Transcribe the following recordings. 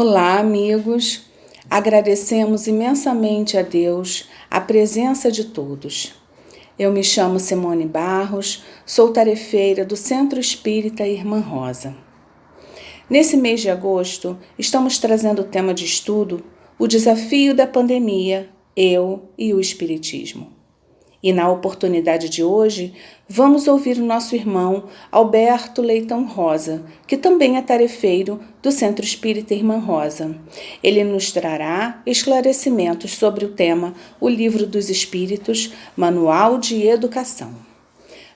Olá, amigos! Agradecemos imensamente a Deus a presença de todos. Eu me chamo Simone Barros, sou tarefeira do Centro Espírita Irmã Rosa. Nesse mês de agosto, estamos trazendo o tema de estudo o desafio da pandemia, eu e o Espiritismo. E na oportunidade de hoje, vamos ouvir o nosso irmão Alberto Leitão Rosa, que também é tarefeiro do Centro Espírita Irmã Rosa. Ele nos trará esclarecimentos sobre o tema O Livro dos Espíritos, Manual de Educação.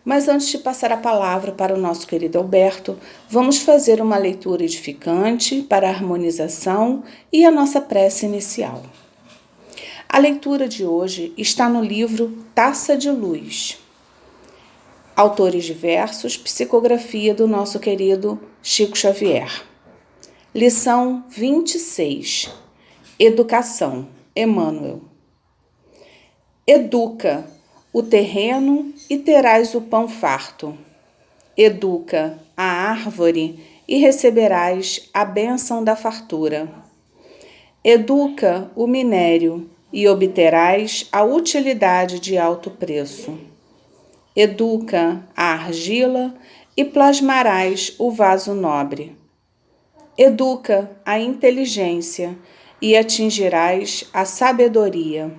Mas antes de passar a palavra para o nosso querido Alberto, vamos fazer uma leitura edificante para a harmonização e a nossa prece inicial. A leitura de hoje está no livro Taça de Luz. Autores diversos, psicografia do nosso querido Chico Xavier. Lição 26. Educação. Emmanuel. Educa o terreno e terás o pão farto. Educa a árvore e receberás a bênção da fartura. Educa o minério e obterás a utilidade de alto preço. Educa a argila e plasmarás o vaso nobre. Educa a inteligência e atingirás a sabedoria.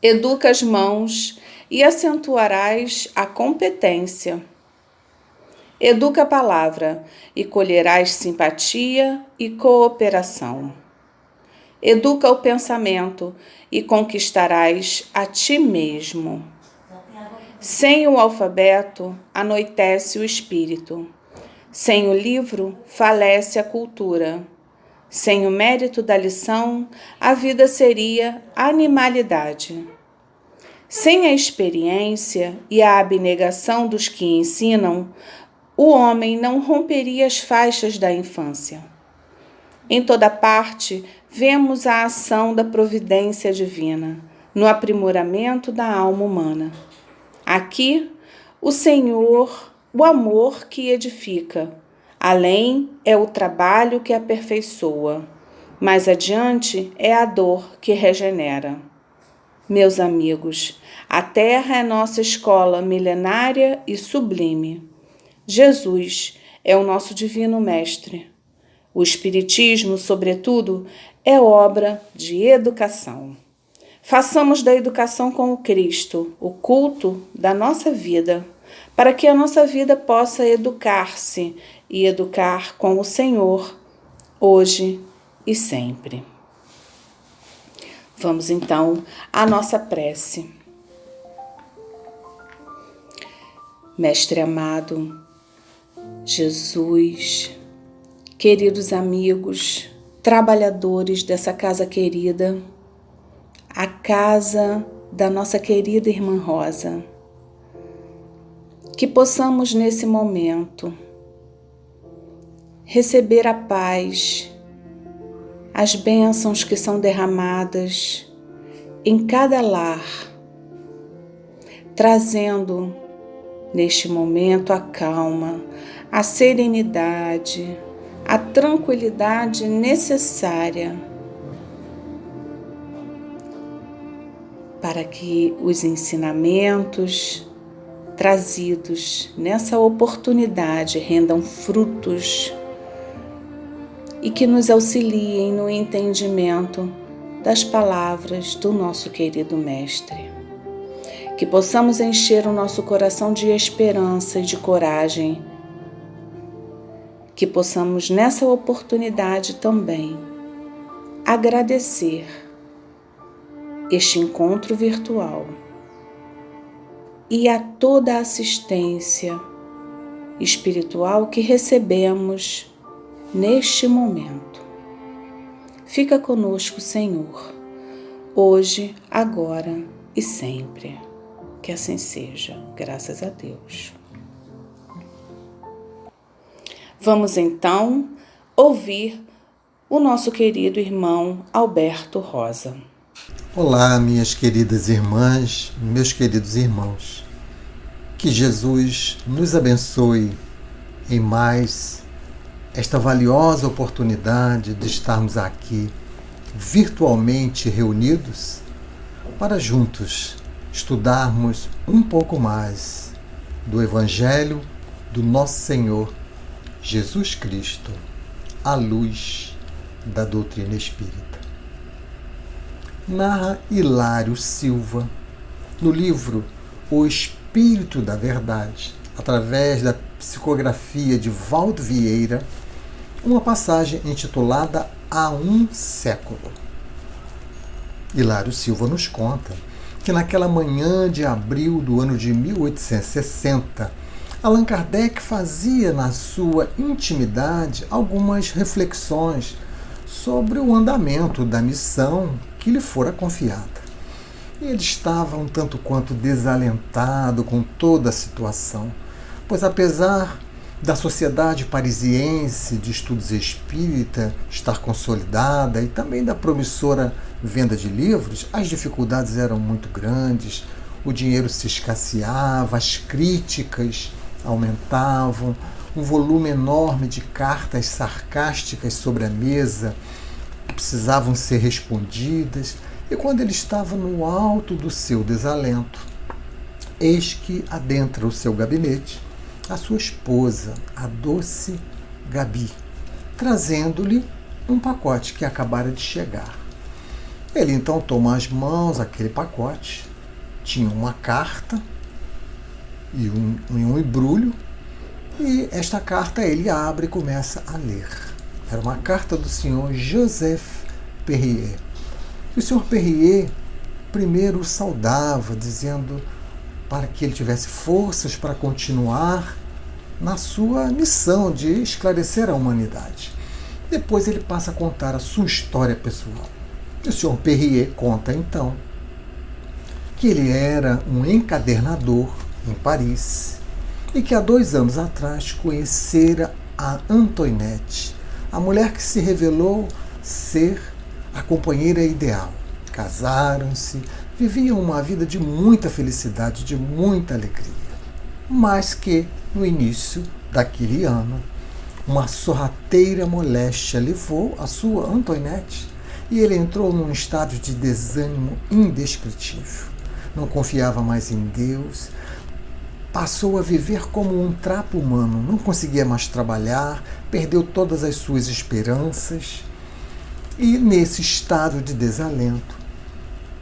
Educa as mãos e acentuarás a competência. Educa a palavra e colherás simpatia e cooperação. Educa o pensamento e conquistarás a ti mesmo. Sem o alfabeto, anoitece o espírito. Sem o livro, falece a cultura. Sem o mérito da lição, a vida seria animalidade. Sem a experiência e a abnegação dos que ensinam, o homem não romperia as faixas da infância. Em toda parte, vemos a ação da providência divina, no aprimoramento da alma humana. Aqui, o Senhor, o amor que edifica. Além é o trabalho que aperfeiçoa. Mais adiante é a dor que regenera. Meus amigos, a terra é nossa escola milenária e sublime. Jesus é o nosso divino mestre. O Espiritismo, sobretudo, é obra de educação. Façamos da educação com o Cristo o culto da nossa vida, para que a nossa vida possa educar-se e educar com o Senhor, hoje e sempre. Vamos então à nossa prece. Mestre amado, Jesus, queridos amigos, trabalhadores dessa casa querida, a casa da nossa querida Irmã Rosa, que possamos nesse momento receber a paz, as bênçãos que são derramadas em cada lar, trazendo neste momento a calma, a serenidade, a tranquilidade necessária para que os ensinamentos trazidos nessa oportunidade rendam frutos e que nos auxiliem no entendimento das palavras do nosso querido Mestre. Que possamos encher o nosso coração de esperança e de coragem. Que possamos nessa oportunidade também agradecer este encontro virtual e a toda a assistência espiritual que recebemos neste momento. Fica conosco, Senhor, hoje, agora e sempre. Que assim seja, graças a Deus. Vamos então ouvir o nosso querido irmão Alberto Rosa. Olá, minhas queridas irmãs, meus queridos irmãos. Que Jesus nos abençoe em mais esta valiosa oportunidade de estarmos aqui virtualmente reunidos para juntos estudarmos um pouco mais do Evangelho do nosso Senhor Jesus Cristo, à luz da doutrina espírita. Narra Hilário Silva, no livro O Espírito da Verdade, através da psicografia de Valdo Vieira, uma passagem intitulada Há um Século. Hilário Silva nos conta que naquela manhã de abril do ano de 1860, Allan Kardec fazia na sua intimidade algumas reflexões sobre o andamento da missão que lhe fora confiada. E ele estava um tanto quanto desalentado com toda a situação, pois apesar da Sociedade Parisiense de Estudos Espírita estar consolidada e também da promissora venda de livros, as dificuldades eram muito grandes, o dinheiro se escasseava, as críticas aumentavam, um volume enorme de cartas sarcásticas sobre a mesa que precisavam ser respondidas, e quando ele estava no alto do seu desalento, eis que adentra o seu gabinete a sua esposa, a doce Gabi, trazendo-lhe um pacote que acabara de chegar. Ele então toma às mãos aquele pacote, tinha uma carta e um embrulho, e esta carta ele abre e começa a ler. Era uma carta do senhor Joseph Perrier. E o senhor Perrier primeiro o saudava, dizendo para que ele tivesse forças para continuar na sua missão de esclarecer a humanidade. Depois ele passa a contar a sua história pessoal. E o senhor Perrier conta então que ele era um encadernador em Paris e que há 2 anos atrás conhecera a Antoinette, a mulher que se revelou ser a companheira ideal. Casaram-se, viviam uma vida de muita felicidade, de muita alegria. Mas que, no início daquele ano, uma sorrateira moléstia levou a sua Antoinette e ele entrou num estado de desânimo indescritível. Não confiava mais em Deus, passou a viver como um trapo humano, não conseguia mais trabalhar, perdeu todas as suas esperanças e, nesse estado de desalento,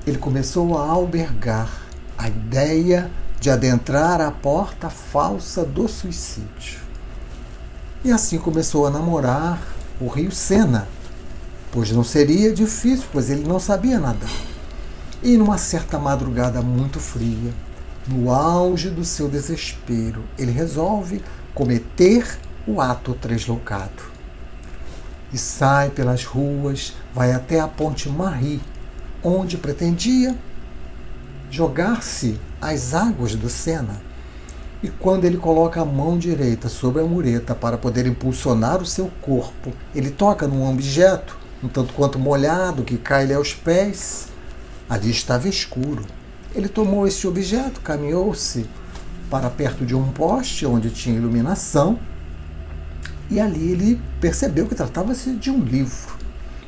ele começou a albergar a ideia de adentrar a porta falsa do suicídio. E assim começou a namorar o rio Sena, pois não seria difícil, pois ele não sabia nadar. E numa certa madrugada muito fria, no auge do seu desespero, ele resolve cometer o ato tresloucado. E sai pelas ruas, vai até a Ponte Marie, onde pretendia jogar-se às águas do Sena. E quando ele coloca a mão direita sobre a mureta para poder impulsionar o seu corpo, ele toca num objeto, um tanto quanto molhado, que cai-lhe aos pés. Ali estava escuro. Ele tomou esse objeto, caminhou-se para perto de um poste onde tinha iluminação, e ali ele percebeu que tratava-se de um livro.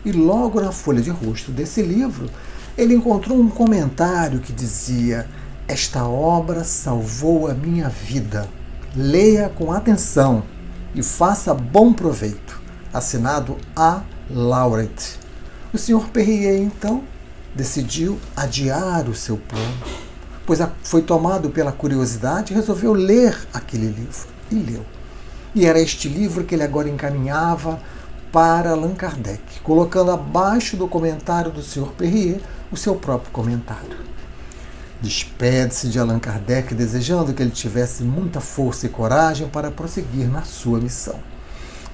E logo na folha de rosto desse livro, ele encontrou um comentário que dizia: "Esta obra salvou a minha vida. Leia com atenção e faça bom proveito." Assinado A. Laurent. O Sr. Perrier, então, decidiu adiar o seu plano, pois foi tomado pela curiosidade e resolveu ler aquele livro. E leu. E era este livro que ele agora encaminhava para Allan Kardec, colocando abaixo do comentário do Sr. Perrier o seu próprio comentário. Despede-se de Allan Kardec, desejando que ele tivesse muita força e coragem para prosseguir na sua missão.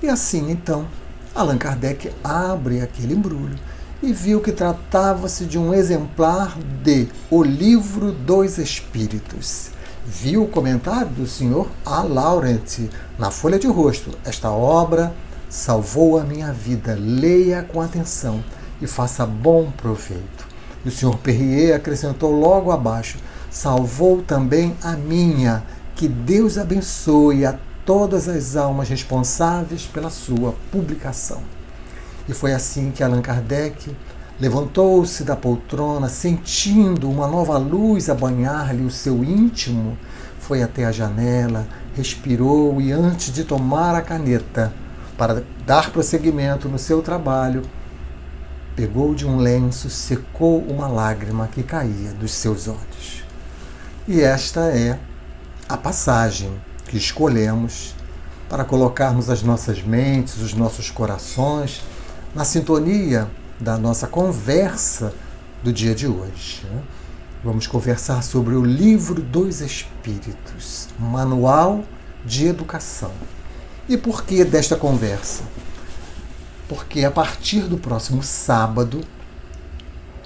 E assim, então, Allan Kardec abre aquele embrulho e viu que tratava-se de um exemplar de O Livro dos Espíritos. Viu o comentário do Sr. A. Laurent na folha de rosto: "Esta obra salvou a minha vida. Leia com atenção e faça bom proveito." E o Sr. Perrier acrescentou logo abaixo: "Salvou também a minha. Que Deus abençoe a todas as almas responsáveis pela sua publicação. E foi assim que Allan Kardec levantou-se da poltrona, sentindo uma nova luz a banhar-lhe o seu íntimo, foi até a janela, respirou e, antes de tomar a caneta para dar prosseguimento no seu trabalho, pegou de um lenço, secou uma lágrima que caía dos seus olhos. E esta é a passagem que escolhemos para colocarmos as nossas mentes, os nossos corações na sintonia da nossa conversa do dia de hoje. Vamos conversar sobre o Livro dos Espíritos, Manual de Educação. E por que desta conversa? Porque a partir do próximo sábado,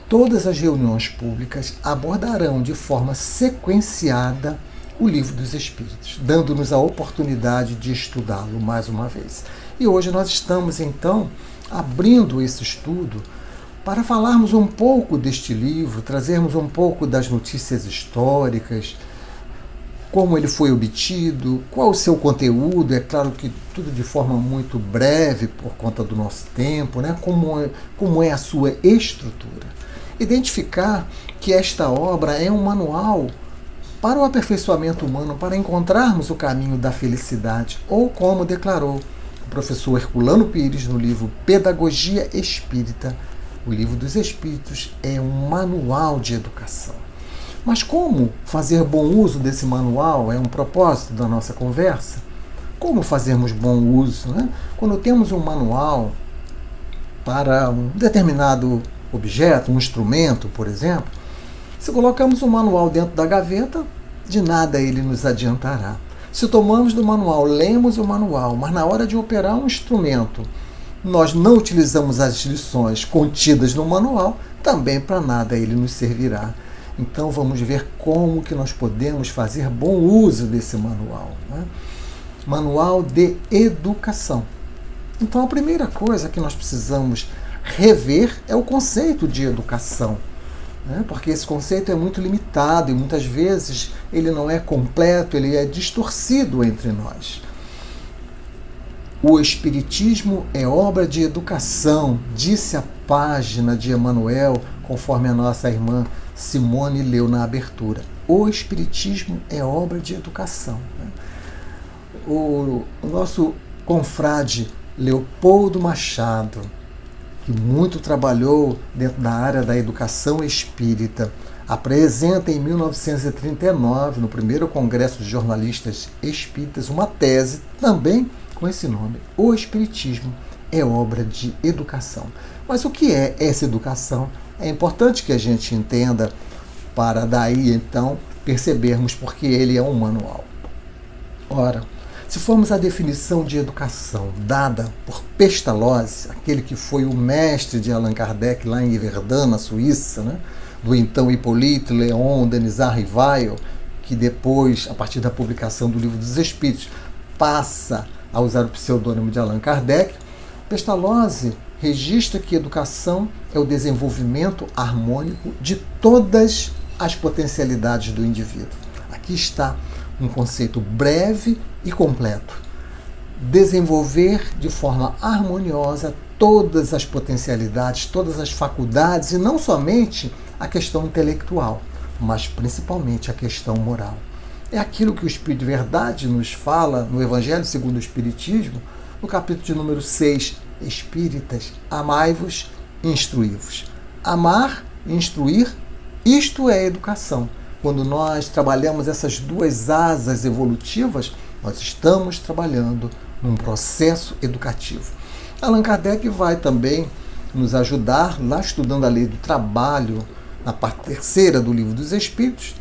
todas as reuniões públicas abordarão de forma sequenciada o Livro dos Espíritos, dando-nos a oportunidade de estudá-lo mais uma vez. E hoje nós estamos, então, abrindo esse estudo para falarmos um pouco deste livro, trazermos um pouco das notícias históricas, como ele foi obtido, qual o seu conteúdo, é claro que tudo de forma muito breve por conta do nosso tempo, né? Como é a sua estrutura. Identificar que esta obra é um manual para o aperfeiçoamento humano, para encontrarmos o caminho da felicidade, ou como declarou o professor Herculano Pires no livro Pedagogia Espírita, o Livro dos Espíritos é um manual de educação. Mas como fazer bom uso desse manual é um propósito da nossa conversa? Como fazermos bom uso, né? Quando temos um manual para um determinado objeto, um instrumento, por exemplo, se colocamos o manual dentro da gaveta, de nada ele nos adiantará. Se tomamos do manual, lemos o manual, mas na hora de operar um instrumento, nós não utilizamos as lições contidas no manual, também para nada ele nos servirá. Então vamos ver como que nós podemos fazer bom uso desse manual, né? Manual de educação. Então a primeira coisa que nós precisamos rever é o conceito de educação, né? Porque esse conceito é muito limitado e muitas vezes ele não é completo, ele é distorcido entre nós. O Espiritismo é obra de educação, disse a página de Emmanuel, conforme a nossa irmã Simone leu na abertura. O Espiritismo é obra de educação. O nosso confrade Leopoldo Machado, que muito trabalhou dentro da área da educação espírita, apresenta em 1939, no primeiro Congresso de Jornalistas Espíritas, uma tese também com esse nome. O Espiritismo é obra de educação. Mas o que é essa educação? É importante que a gente entenda para daí, então, percebermos porque ele é um manual. Ora, se formos à definição de educação dada por Pestalozzi, aquele que foi o mestre de Allan Kardec lá em Yverdun, na Suíça, né? Do então Hippolyte Léon Denisard Rivail, que depois, a partir da publicação do Livro dos Espíritos, passa a usar o pseudônimo de Allan Kardec, Pestalozzi registra que educação é o desenvolvimento harmônico de todas as potencialidades do indivíduo. Aqui está um conceito breve e completo. Desenvolver de forma harmoniosa todas as potencialidades, todas as faculdades, e não somente a questão intelectual, mas principalmente a questão moral. É aquilo que o Espírito de Verdade nos fala no Evangelho segundo o Espiritismo, no capítulo de número 6, Espíritas, amai-vos, instruí-vos. Amar e instruir, isto é educação. Quando nós trabalhamos essas duas asas evolutivas, nós estamos trabalhando num processo educativo. Allan Kardec vai também nos ajudar, lá estudando a lei do trabalho, na parte terceira do Livro dos Espíritos,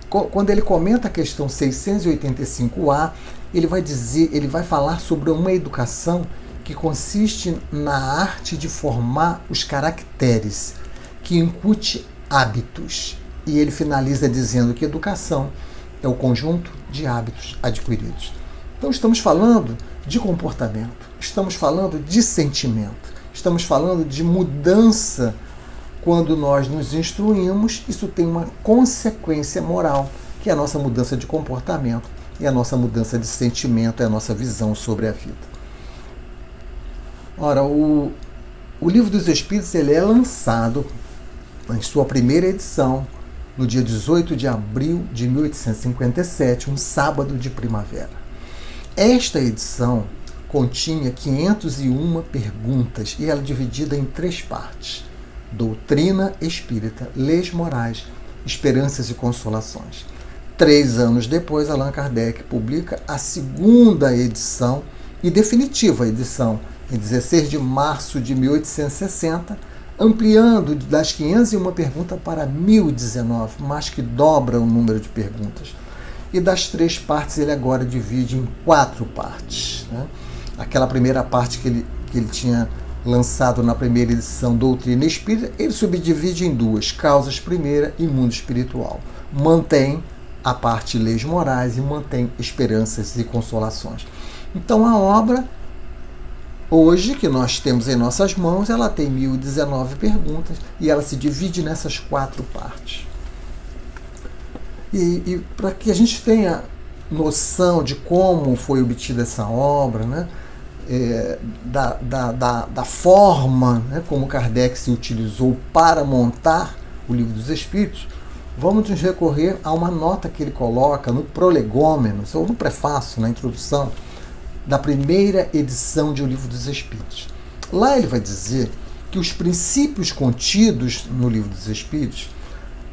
quando ele comenta a questão 685A, ele vai falar sobre uma educação que consiste na arte de formar os caracteres, que incute hábitos. E ele finaliza dizendo que educação é o conjunto de hábitos adquiridos. Então estamos falando de comportamento, estamos falando de sentimento, estamos falando de mudança. Quando nós nos instruímos, isso tem uma consequência moral, que é a nossa mudança de comportamento. e a nossa mudança de sentimento, é a nossa visão sobre a vida. Ora, o Livro dos Espíritos ele é lançado em sua primeira edição no dia 18 de abril de 1857, um sábado de primavera. Esta edição continha 501 perguntas e ela é dividida em 3 partes: Doutrina Espírita, Leis Morais, Esperanças e Consolações. 3 anos depois, Allan Kardec publica a segunda edição e definitiva edição, em 16 de março de 1860, ampliando das 501 perguntas para 1019, mais que dobra o número de perguntas. E das 3 partes ele agora divide em 4 partes. Né? Aquela primeira parte que ele tinha lançado na primeira edição, Doutrina Espírita, ele subdivide em 2, Causas Primeira e Mundo Espiritual. Mantém a parte Leis Morais e mantém Esperanças e Consolações. Então a obra, hoje, que nós temos em nossas mãos, ela tem 1019 perguntas e ela se divide nessas 4 partes. E para que a gente tenha noção de como foi obtida essa obra, né, da forma, né, como Kardec se utilizou para montar o Livro dos Espíritos, vamos nos recorrer a uma nota que ele coloca no Prolegômenos, ou no prefácio, na introdução, da primeira edição de O Livro dos Espíritos. Lá ele vai dizer que os princípios contidos no Livro dos Espíritos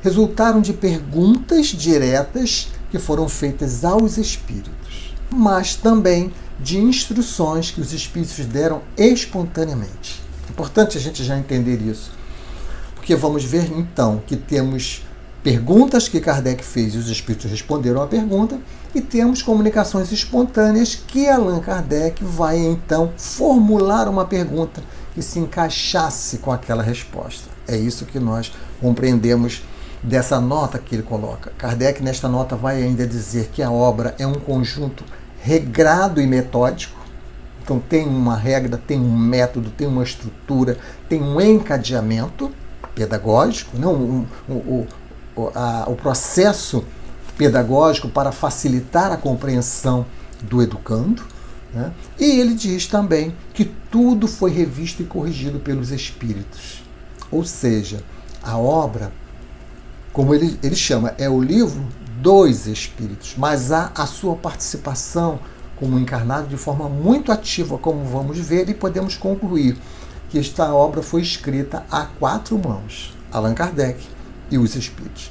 resultaram de perguntas diretas que foram feitas aos espíritos, mas também de instruções que os espíritos deram espontaneamente. É importante a gente já entender isso, porque vamos ver então que temos perguntas que Kardec fez e os espíritos responderam à pergunta, e temos comunicações espontâneas que Allan Kardec vai então formular uma pergunta que se encaixasse com aquela resposta. É isso que nós compreendemos dessa nota que ele coloca. Kardec, nesta nota, vai ainda dizer que a obra é um conjunto regrado e metódico. Então tem uma regra, tem um método, tem uma estrutura, tem um encadeamento pedagógico, não o processo pedagógico para facilitar a compreensão do educando, né? E ele diz também que tudo foi revisto e corrigido pelos espíritos. Ou seja, a obra, como ele chama, é o livro dos espíritos, mas há a sua participação como encarnado de forma muito ativa, como vamos ver, e podemos concluir que esta obra foi escrita a 4 mãos, Allan Kardec e os espíritos.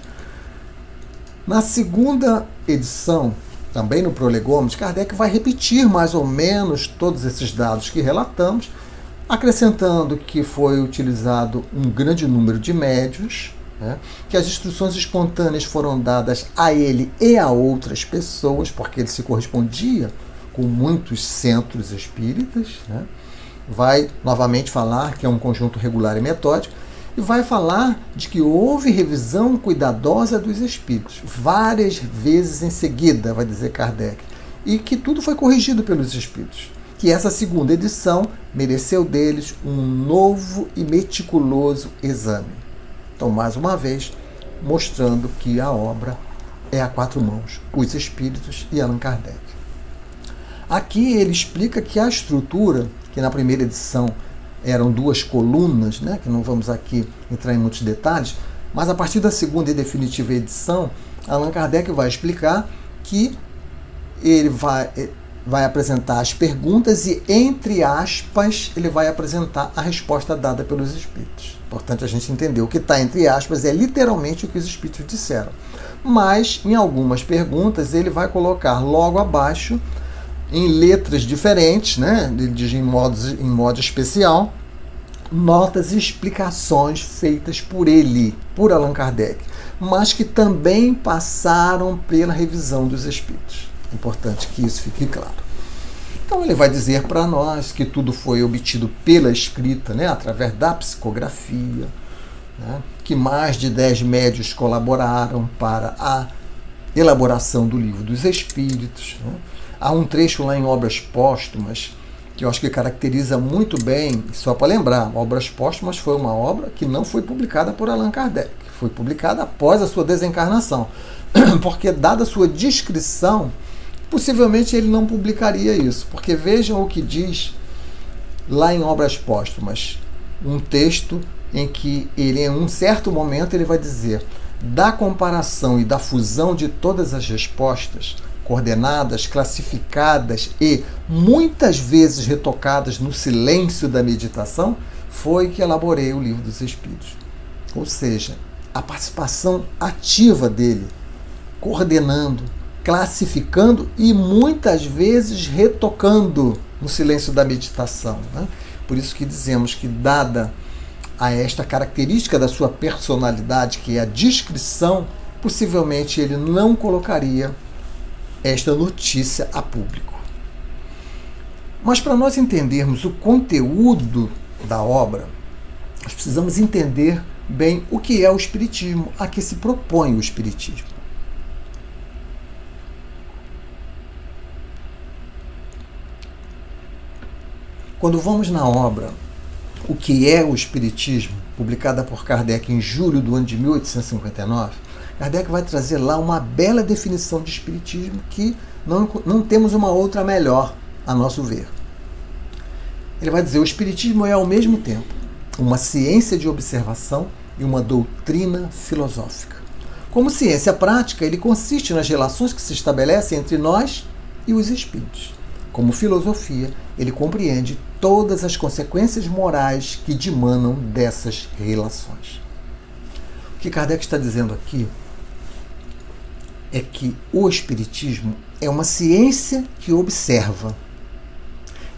Na segunda edição, também no Prolegômenos, Kardec vai repetir mais ou menos todos esses dados que relatamos, acrescentando que foi utilizado um grande número de médiuns, né, que as instruções espontâneas foram dadas a ele e a outras pessoas, porque ele se correspondia com muitos centros espíritas, né. Vai novamente falar que é um conjunto regular e metódico, e vai falar de que houve revisão cuidadosa dos espíritos, várias vezes em seguida, vai dizer Kardec, e que tudo foi corrigido pelos espíritos. Que essa segunda edição mereceu deles um novo e meticuloso exame. Então, mais uma vez, mostrando que a obra é a 4 mãos, os espíritos e Allan Kardec. Aqui ele explica que a estrutura, que na primeira edição eram 2 colunas, né, que não vamos aqui entrar em muitos detalhes, mas a partir da segunda e definitiva edição, Allan Kardec vai explicar que ele vai apresentar as perguntas e, entre aspas, ele vai apresentar a resposta dada pelos espíritos. Importante a gente entender, o que está entre aspas é literalmente o que os espíritos disseram. Mas, em algumas perguntas, ele vai colocar logo abaixo, em letras diferentes, né, ele diz em modo especial, notas e explicações feitas por ele, por Allan Kardec, mas que também passaram pela revisão dos espíritos. É importante que isso fique claro. Então ele vai dizer para nós que tudo foi obtido pela escrita, né, através da psicografia, né, que mais de 10 médiuns colaboraram para a elaboração do Livro dos Espíritos, né. Há um trecho lá em Obras Póstumas que eu acho que caracteriza muito bem, só para lembrar, Obras Póstumas foi uma obra que não foi publicada por Allan Kardec, foi publicada após a sua desencarnação, porque dada a sua descrição Possivelmente ele não publicaria isso, porque vejam o que diz lá em Obras Póstumas, um texto em que ele, em um certo momento, ele vai dizer: da comparação e da fusão de todas as respostas, coordenadas, classificadas e muitas vezes retocadas no silêncio da meditação, foi que elaborei o Livro dos Espíritos. Ou seja, a participação ativa dele, coordenando, classificando e muitas vezes retocando no silêncio da meditação, né? Por isso que dizemos que, dada a esta característica da sua personalidade, que é a discrição, possivelmente ele não colocaria esta notícia a público. Mas para nós entendermos o conteúdo da obra, nós precisamos entender bem o que é o Espiritismo, a que se propõe o Espiritismo. Quando vamos na obra O que é o Espiritismo, publicada por Kardec em julho do ano de 1859, Kardec vai trazer lá uma bela definição de Espiritismo que não temos uma outra melhor, a nosso ver. Ele vai dizer: o Espiritismo é ao mesmo tempo uma ciência de observação e uma doutrina filosófica. Como ciência prática, ele consiste nas relações que se estabelecem entre nós e os espíritos. Como filosofia, ele compreende todas as consequências morais que dimanam dessas relações. O que Kardec está dizendo aqui é que o Espiritismo é uma ciência que observa.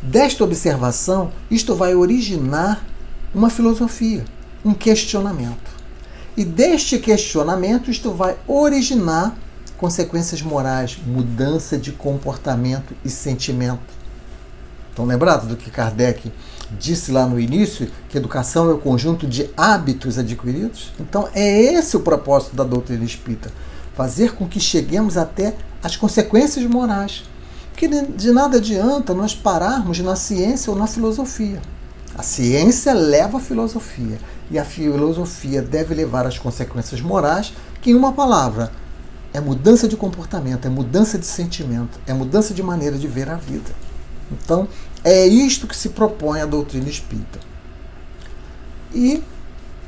Desta observação, isto vai originar uma filosofia, um questionamento. E deste questionamento, isto vai originar consequências morais, mudança de comportamento e sentimento. Estão lembrados do que Kardec disse lá no início, que educação é o conjunto de hábitos adquiridos? Então é esse o propósito da doutrina espírita, fazer com que cheguemos até as consequências morais. Porque de nada adianta nós pararmos na ciência ou na filosofia. A ciência leva a filosofia, e a filosofia deve levar às consequências morais, que, em uma palavra, é mudança de comportamento, é mudança de sentimento, é mudança de maneira de ver a vida. Então, é isto que se propõe a doutrina espírita. E,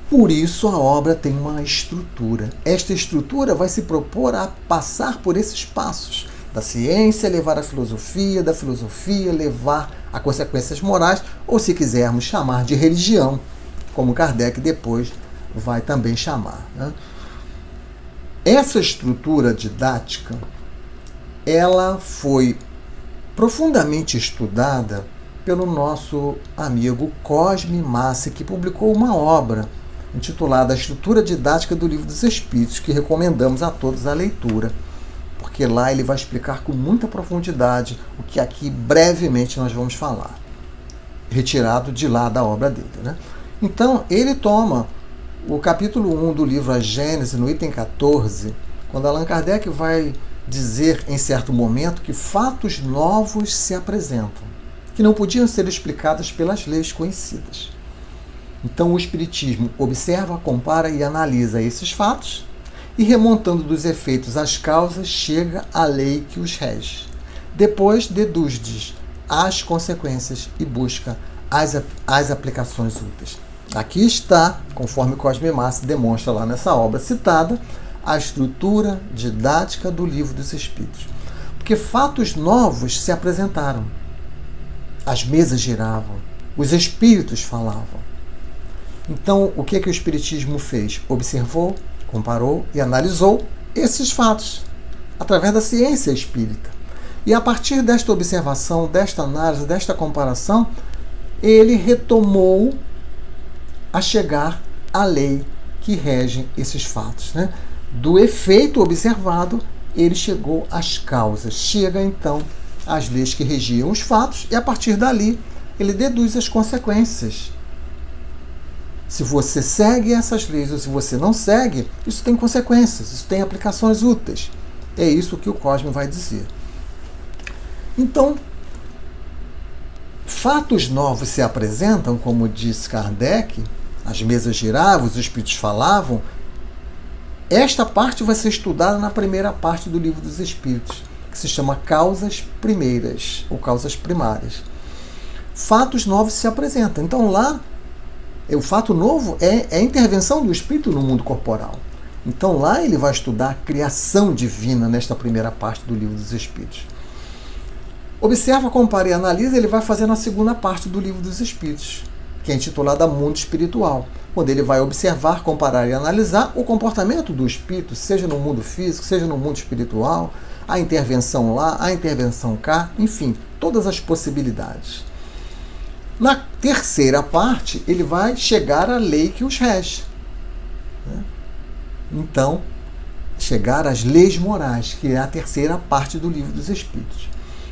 por isso, a obra tem uma estrutura. Esta estrutura vai se propor a passar por esses passos. Da ciência levar à filosofia, da filosofia levar a consequências morais, ou, se quisermos, chamar de religião, como Kardec depois vai também chamar, né? Essa estrutura didática, ela foi profundamente estudada pelo nosso amigo Cosme Massi, que publicou uma obra intitulada A Estrutura Didática do Livro dos Espíritos, que recomendamos a todos a leitura, porque lá ele vai explicar com muita profundidade o que aqui brevemente nós vamos falar, retirado de lá da obra dele, né? Então, ele toma o capítulo 1 do livro A Gênese, no item 14, quando Allan Kardec vai dizer, em certo momento, que fatos novos se apresentam, que não podiam ser explicados pelas leis conhecidas. Então, o Espiritismo observa, compara e analisa esses fatos, e, remontando dos efeitos às causas, chega à lei que os rege. Depois, deduz as consequências e busca as aplicações úteis. Aqui está, conforme Cosme Massi demonstra lá nessa obra citada, a estrutura didática do Livro dos Espíritos. Porque fatos novos se apresentaram. As mesas giravam, os espíritos falavam. Então, o que o Espiritismo fez? Observou, comparou e analisou esses fatos, através da ciência espírita. E a partir desta observação, desta análise, desta comparação, ele retomou a chegar à lei que rege esses fatos, né? Do efeito observado, ele chegou às causas. Chega, então, às leis que regiam os fatos, e a partir dali, ele deduz as consequências. Se você segue essas leis ou se você não segue, isso tem consequências, isso tem aplicações úteis. É isso que o Cosme vai dizer. Então, fatos novos se apresentam, como diz Kardec, as mesas giravam, os espíritos falavam. Esta parte vai ser estudada na primeira parte do Livro dos Espíritos. que se chama causas primeiras ou causas primárias. Fatos novos se apresentam. Então lá, o fato novo é a intervenção do espírito no mundo corporal. Então lá ele vai estudar a criação divina nesta primeira parte do Livro dos Espíritos. Observa, compara e analisa, ele vai fazer na segunda parte do Livro dos Espíritos, que é intitulada Mundo Espiritual, onde ele vai observar, comparar e analisar o comportamento do espírito, seja no mundo físico, seja no mundo espiritual, a intervenção lá, a intervenção cá, enfim, todas as possibilidades. Na terceira parte, ele vai chegar à lei que os rege. Então, chegar às leis morais, que é a terceira parte do Livro dos Espíritos.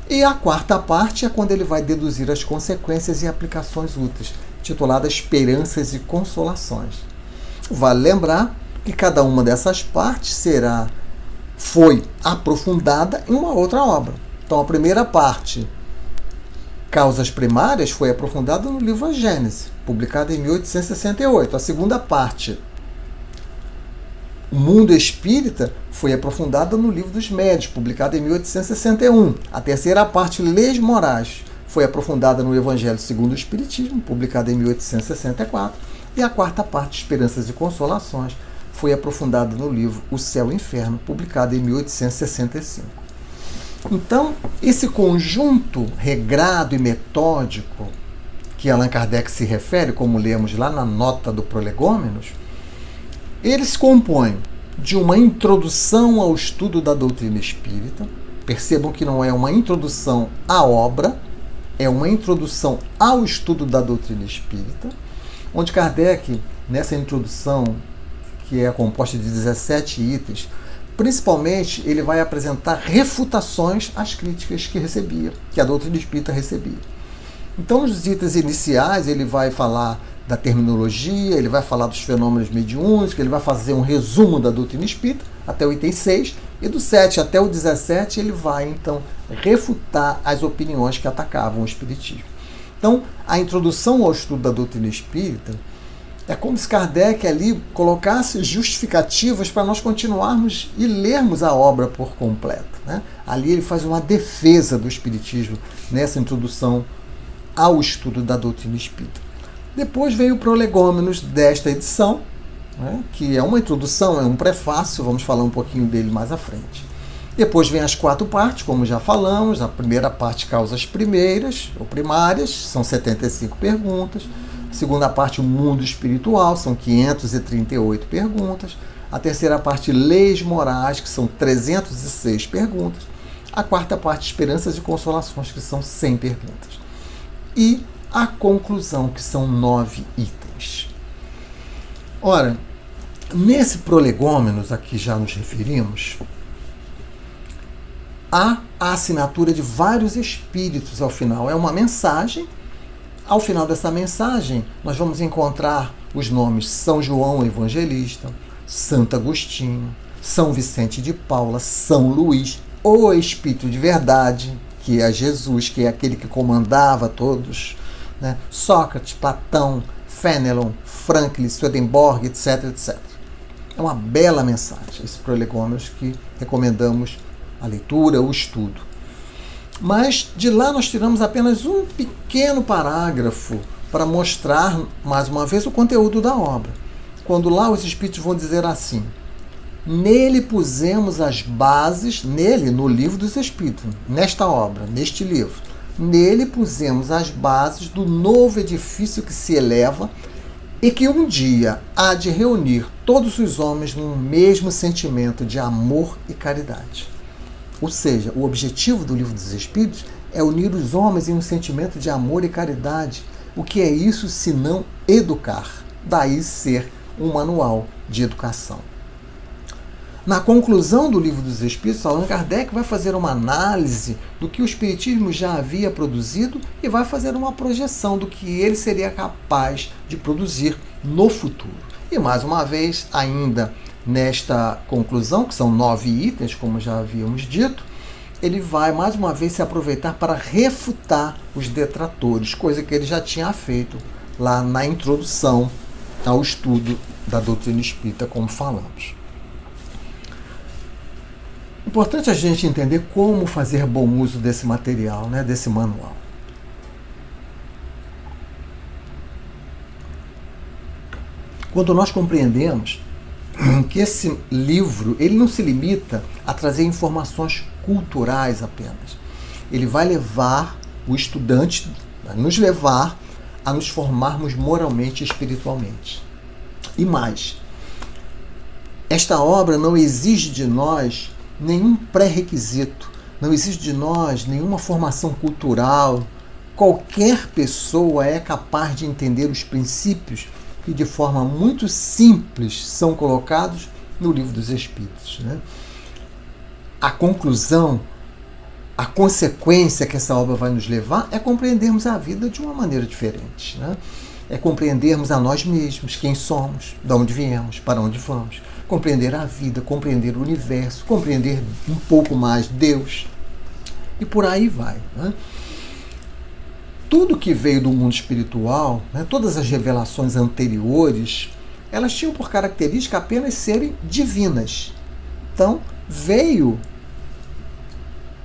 E a quarta parte é quando ele vai deduzir as consequências e aplicações úteis, titulada Esperanças e Consolações. Vale lembrar que cada uma dessas partes foi aprofundada em uma outra obra. Então, a primeira parte, Causas Primárias, foi aprofundada no livro A Gênese, publicado em 1868. A segunda parte, O Mundo Espírita, foi aprofundada no Livro dos Médiuns, publicado em 1861. A terceira parte, Leis Morais, foi aprofundada no Evangelho segundo o Espiritismo, publicado em 1864. E a quarta parte, Esperanças e Consolações, foi aprofundada no livro O Céu e o Inferno, publicado em 1865. Então, esse conjunto regrado e metódico que Allan Kardec se refere, como lemos lá na nota do Prolegômenos, ele se compõe de uma introdução ao estudo da doutrina espírita. Percebam que não é uma introdução à obra, é uma introdução ao estudo da doutrina espírita, onde Kardec, nessa introdução, que é composta de 17 itens, principalmente ele vai apresentar refutações às críticas que a doutrina espírita recebia. Então, nos itens iniciais, ele vai falar da terminologia, ele vai falar dos fenômenos mediúnicos, ele vai fazer um resumo da doutrina espírita, até o item 6, e do 7 até o 17 ele vai, então, refutar as opiniões que atacavam o espiritismo. Então, a introdução ao estudo da doutrina espírita é como se Kardec ali colocasse justificativas para nós continuarmos e lermos a obra por completo, né? Ali ele faz uma defesa do espiritismo nessa introdução ao estudo da doutrina espírita. Depois veio o Prolegômenos desta edição, né, que é uma introdução, é um prefácio, vamos falar um pouquinho dele mais à frente. Depois vem as 4 partes, como já falamos. A primeira parte, Causas Primeiras ou Primárias, são 75 perguntas. A segunda parte, O Mundo Espiritual, são 538 perguntas. A terceira parte, Leis Morais, que são 306 perguntas. A quarta parte, Esperanças e Consolações, que são 100 perguntas. E a conclusão, que são 9 itens. Ora, nesse Prolegômenos, a que já nos referimos, há a assinatura de vários espíritos ao final. É uma mensagem. Ao final dessa mensagem, nós vamos encontrar os nomes São João Evangelista, Santo Agostinho, São Vicente de Paula, São Luís, o Espírito de Verdade, que é Jesus, que é aquele que comandava todos, né? Sócrates, Platão, Fénelon, Franklin, Swedenborg, etc, etc. É uma bela mensagem, esse Prolegômenos, que recomendamos a leitura, o estudo. Mas de lá nós tiramos apenas um pequeno parágrafo para mostrar, mais uma vez, o conteúdo da obra. Quando lá os espíritos vão dizer assim: nele pusemos as bases, no Livro dos Espíritos, nesta obra, neste livro, nele pusemos as bases do novo edifício que se eleva e que um dia há de reunir todos os homens num mesmo sentimento de amor e caridade. Ou seja, o objetivo do Livro dos Espíritos é unir os homens em um sentimento de amor e caridade. O que é isso senão educar? Daí ser um manual de educação. Na conclusão do Livro dos Espíritos, Allan Kardec vai fazer uma análise do que o Espiritismo já havia produzido e vai fazer uma projeção do que ele seria capaz de produzir no futuro. E mais uma vez, ainda nesta conclusão, que são 9 itens, como já havíamos dito, ele vai mais uma vez se aproveitar para refutar os detratores, coisa que ele já tinha feito lá na introdução ao estudo da doutrina espírita, como falamos. Importante a gente entender como fazer bom uso desse material, né, desse manual. Quando nós compreendemos que esse livro ele não se limita a trazer informações culturais apenas. Ele vai levar o estudante, vai nos levar a nos formarmos moralmente e espiritualmente. E mais, esta obra não exige de nós nenhum pré-requisito, não exige de nós nenhuma formação cultural. Qualquer pessoa é capaz de entender os princípios que de forma muito simples são colocados no Livro dos Espíritos, né? A conclusão, a consequência que essa obra vai nos levar é compreendermos a vida de uma maneira diferente, né? É compreendermos a nós mesmos, quem somos, de onde viemos, para onde vamos, compreender a vida, compreender o universo, compreender um pouco mais Deus, e por aí vai, né? Tudo que veio do mundo espiritual, né, todas as revelações anteriores, elas tinham por característica apenas serem divinas. Então, veio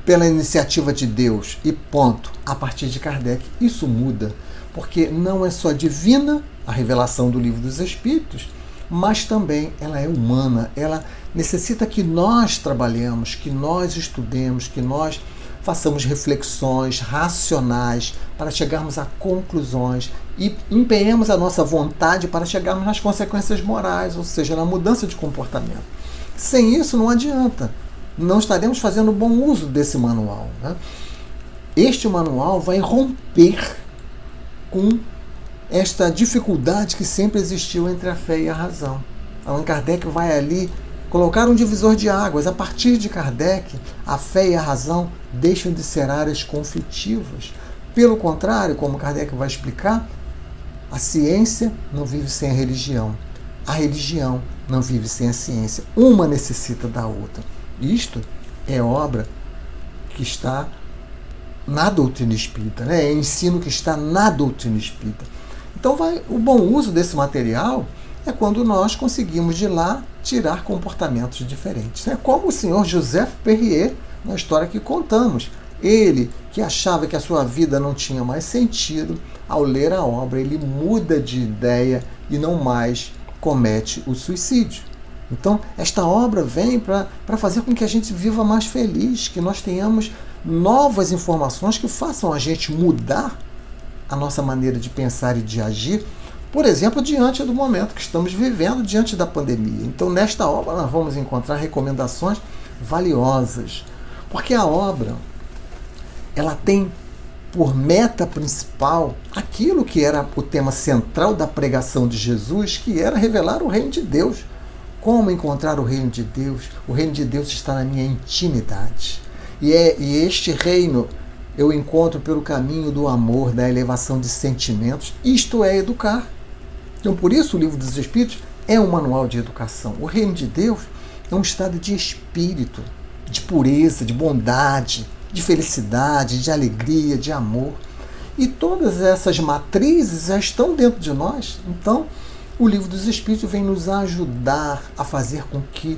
pela iniciativa de Deus e ponto. A partir de Kardec, isso muda, porque não é só divina a revelação do Livro dos Espíritos, mas também ela é humana, ela necessita que nós trabalhemos, que nós estudemos, que nós façamos reflexões racionais para chegarmos a conclusões e empenhemos a nossa vontade para chegarmos nas consequências morais, ou seja, na mudança de comportamento. Sem isso não adianta, não estaremos fazendo bom uso desse manual, né? Este manual vai romper com esta dificuldade que sempre existiu entre a fé e a razão. Allan Kardec vai ali colocar um divisor de águas. A partir de Kardec, a fé e a razão deixam de ser áreas conflitivas. Pelo contrário, como Kardec vai explicar, a ciência não vive sem a religião. A religião não vive sem a ciência. Uma necessita da outra. Isto é obra que está na doutrina espírita, né? É ensino que está na doutrina espírita. Então, o bom uso desse material é quando nós conseguimos de lá tirar comportamentos diferentes. É como o senhor Joseph Perrier, na história que contamos. Ele, que achava que a sua vida não tinha mais sentido, ao ler a obra, ele muda de ideia e não mais comete o suicídio. Então, esta obra vem para fazer com que a gente viva mais feliz, que nós tenhamos novas informações que façam a gente mudar a nossa maneira de pensar e de agir, por exemplo, diante do momento que estamos vivendo, diante da pandemia. Então, nesta obra, nós vamos encontrar recomendações valiosas, porque a obra ela tem por meta principal aquilo que era o tema central da pregação de Jesus, que era revelar o reino de Deus. Como encontrar o reino de Deus? O reino de Deus está na minha intimidade. E este reino eu encontro pelo caminho do amor, da elevação de sentimentos. Isto é educar. Então, por isso, o Livro dos Espíritos é um manual de educação. O reino de Deus é um estado de espírito, de pureza, de bondade, de felicidade, de alegria, de amor. E todas essas matrizes já estão dentro de nós. Então, o Livro dos Espíritos vem nos ajudar a fazer com que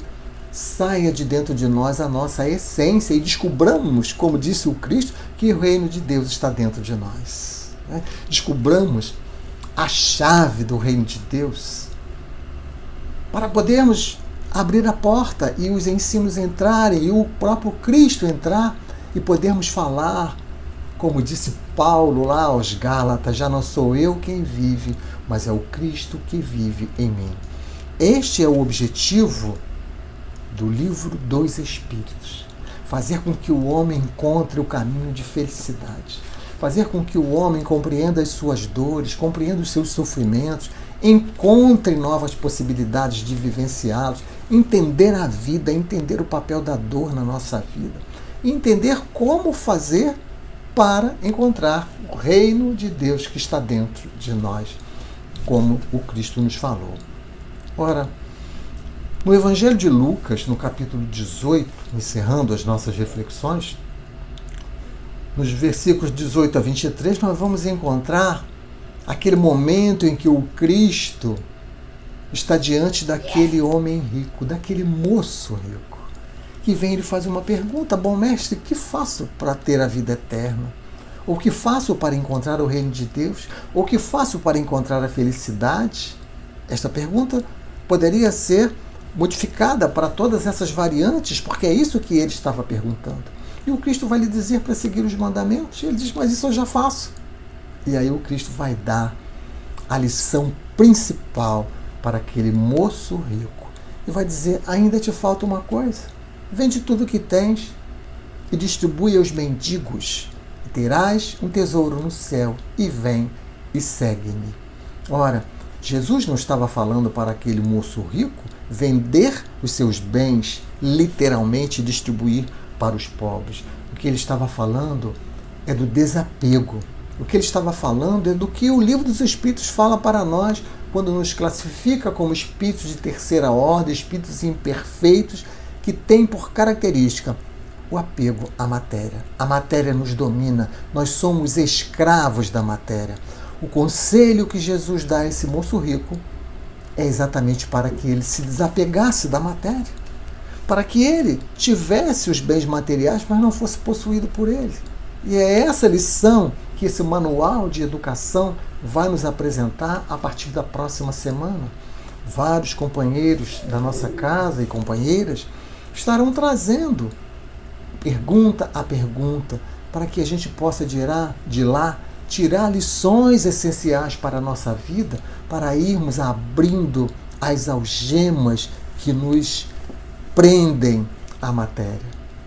saia de dentro de nós a nossa essência e descobramos, como disse o Cristo, que o reino de Deus está dentro de nós. Descobramos a chave do reino de Deus para podermos abrir a porta e os ensinos entrarem e o próprio Cristo entrar e podermos falar, como disse Paulo lá aos Gálatas, já não sou eu quem vive, mas é o Cristo que vive em mim. Este é o objetivo do Livro dos Espíritos. Fazer com que o homem encontre o caminho de felicidade. Fazer com que o homem compreenda as suas dores, compreenda os seus sofrimentos, encontre novas possibilidades de vivenciá-los, entender a vida, entender o papel da dor na nossa vida, entender como fazer para encontrar o reino de Deus que está dentro de nós, como o Cristo nos falou. Ora, no Evangelho de Lucas, no capítulo 18, encerrando as nossas reflexões, nos versículos 18 a 23, nós vamos encontrar aquele momento em que o Cristo está diante daquele homem rico, daquele moço rico. que vem e lhe faz uma pergunta: bom mestre, que faço para ter a vida eterna? Ou que faço para encontrar o reino de Deus? Ou que faço para encontrar a felicidade? Esta pergunta poderia ser modificada para todas essas variantes, porque é isso que ele estava perguntando. E o Cristo vai lhe dizer para seguir os mandamentos. E ele diz: mas isso eu já faço. E aí o Cristo vai dar a lição principal para aquele moço rico. E vai dizer: ainda te falta uma coisa. Vende tudo o que tens e distribui aos mendigos, e terás um tesouro no céu, e vem e segue-me. Ora, Jesus não estava falando para aquele moço rico vender os seus bens, literalmente distribuir para os pobres. O que ele estava falando é do desapego. O que ele estava falando é do que o Livro dos Espíritos fala para nós quando nos classifica como espíritos de terceira ordem, espíritos imperfeitos, que têm por característica o apego à matéria. A matéria nos domina, nós somos escravos da matéria. O conselho que Jesus dá a esse moço rico é exatamente para que ele se desapegasse da matéria, para que ele tivesse os bens materiais, mas não fosse possuído por ele. E é essa lição que esse manual de educação vai nos apresentar a partir da próxima semana. Vários companheiros da nossa casa e companheiras estarão trazendo pergunta a pergunta, para que a gente possa de lá tirar lições essenciais para a nossa vida, para irmos abrindo as algemas que nos prendem à matéria.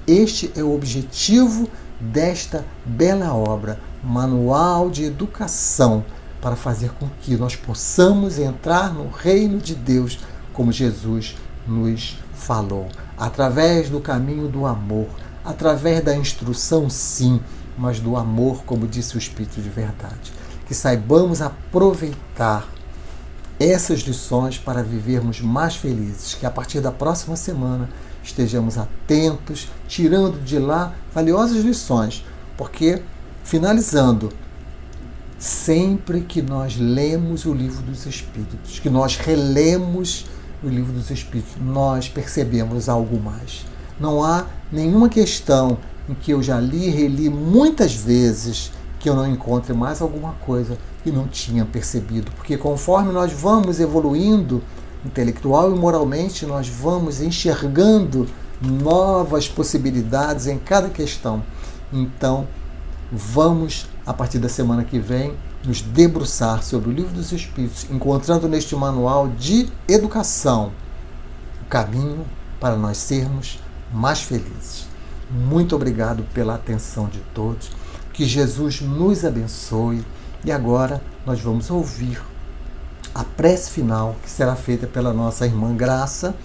Este é o objetivo desta bela obra, Manual de Educação, para fazer com que nós possamos entrar no reino de Deus, como Jesus nos falou, através do caminho do amor, através da instrução, sim, mas do amor, como disse o Espírito de Verdade. Que saibamos aproveitar essas lições para vivermos mais felizes, que a partir da próxima semana estejamos atentos, tirando de lá valiosas lições, porque, finalizando, sempre que nós lemos o Livro dos Espíritos, que nós relemos o Livro dos Espíritos, nós percebemos algo mais. Não há nenhuma questão em que eu já li e reli muitas vezes que eu não encontre mais alguma coisa que não tinha percebido. Porque conforme nós vamos evoluindo intelectual e moralmente, nós vamos enxergando novas possibilidades em cada questão. Então, vamos, a partir da semana que vem, nos debruçar sobre o Livro dos Espíritos, encontrando neste manual de educação o caminho para nós sermos mais felizes. Muito obrigado pela atenção de todos. Que Jesus nos abençoe. E agora nós vamos ouvir a prece final, que será feita pela nossa irmã Graça,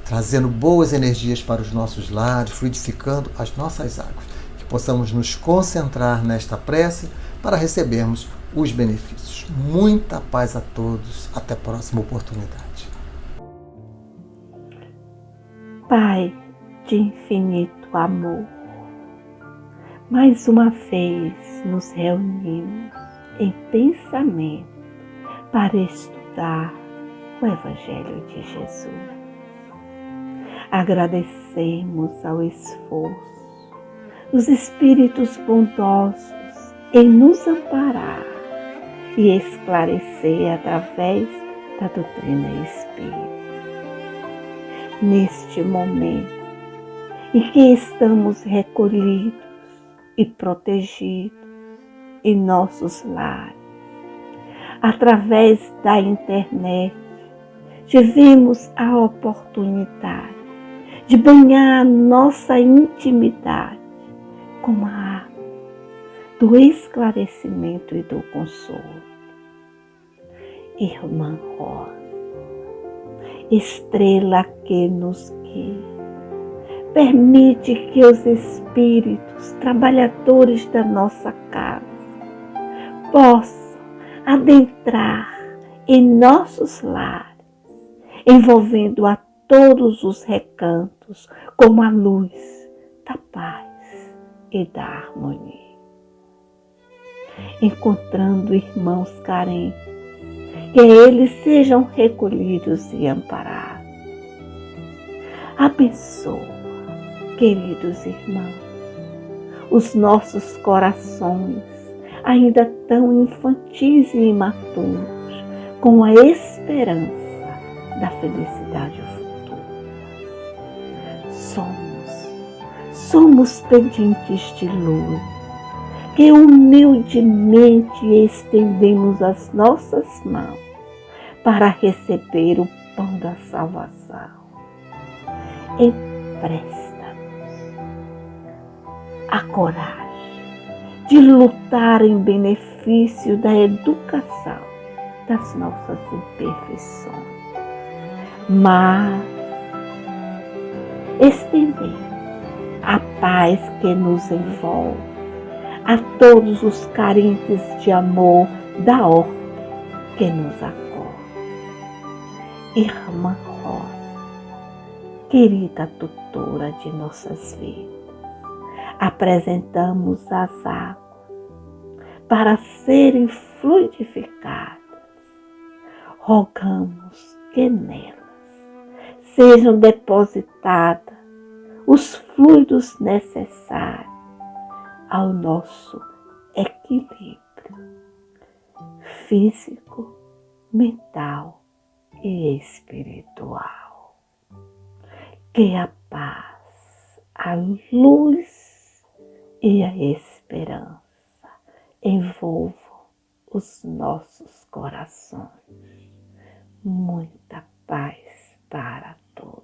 trazendo boas energias para os nossos lares, fluidificando as nossas águas. Que possamos nos concentrar nesta prece para recebermos os benefícios. Muita paz a todos. Até a próxima oportunidade. Pai de infinito amor, mais uma vez nos reunimos em pensamento para estudar o Evangelho de Jesus. Agradecemos ao esforço dos Espíritos bondosos em nos amparar e esclarecer através da doutrina espírita. Neste momento em que estamos recolhidos e protegidos em nossos lares, através da internet, tivemos a oportunidade de banhar nossa intimidade com a água do esclarecimento e do consolo. Irmã Rosa, estrela que nos guia, permite que os espíritos trabalhadores da nossa casa possam adentrar em nossos lares, envolvendo a todos os recantos com a luz da paz e da harmonia. Encontrando irmãos carentes, que eles sejam recolhidos e amparados. Abençoa Queridos irmãos, os nossos corações, ainda tão infantis e imaturos, com a esperança da felicidade futura. Somos pedintes de luz, que humildemente estendemos as nossas mãos para receber o pão da salvação. Empresta-nos a coragem de lutar em benefício da educação das nossas imperfeições, mas estender a paz que nos envolve a todos os carentes de amor da ordem que nos acolhe. Irmã Rosa, querida tutora de nossas vidas, apresentamos as águas para serem fluidificadas. Rogamos que nelas sejam depositados os fluidos necessários ao nosso equilíbrio físico, mental e espiritual. Que a paz, a luz e a esperança envolvam os nossos corações. Muita paz para todos.